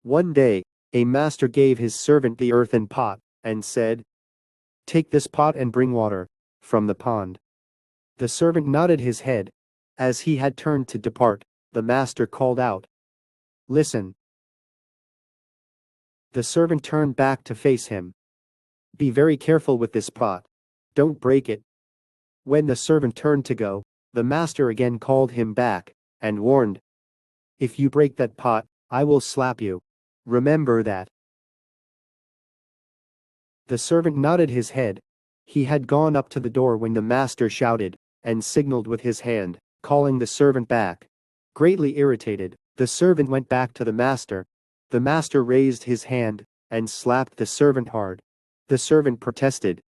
One day, a master gave his servant the earthen pot, and said, "Take this pot and bring water from the pond." The servant nodded his head. As he had turned to depart, the master called out, "Listen." The servant turned back to face him. "Be very careful with this pot. Don't break it." When the servant turned to go, the master again called him back, and warned, "If you break that pot, I will slap you. Remember that." The servant nodded his head. He had gone up to the door when the master shouted, and signaled with his hand, calling the servant back. Greatly irritated, the servant went back to the master. The master raised his hand, and slapped the servant hard. The servant protested.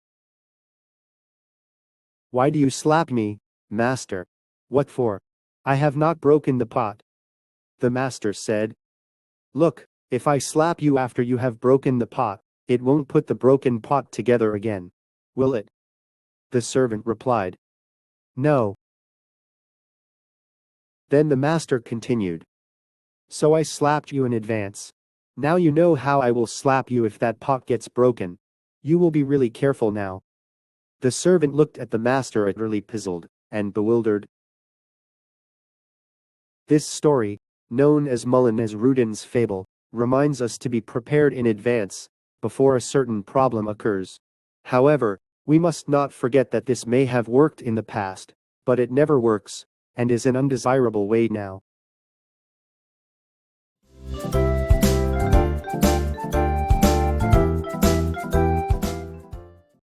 "Why do you slap me, master? What for? I have not broken the pot." The master said, "Look, if I slap you after you have broken the pot, it won't put the broken pot together again, will it?" The servant replied, "No." Then the master continued, "So I slapped you in advance. Now you know how I will slap you if that pot gets broken. You will be really careful now." The servant looked at the master utterly puzzled and bewildered. This story, known as Mullah Nasruddin's fable, reminds us to be prepared in advance, before a certain problem occurs. However, we must not forget that this may have worked in the past, but it never works, and is an undesirable way now.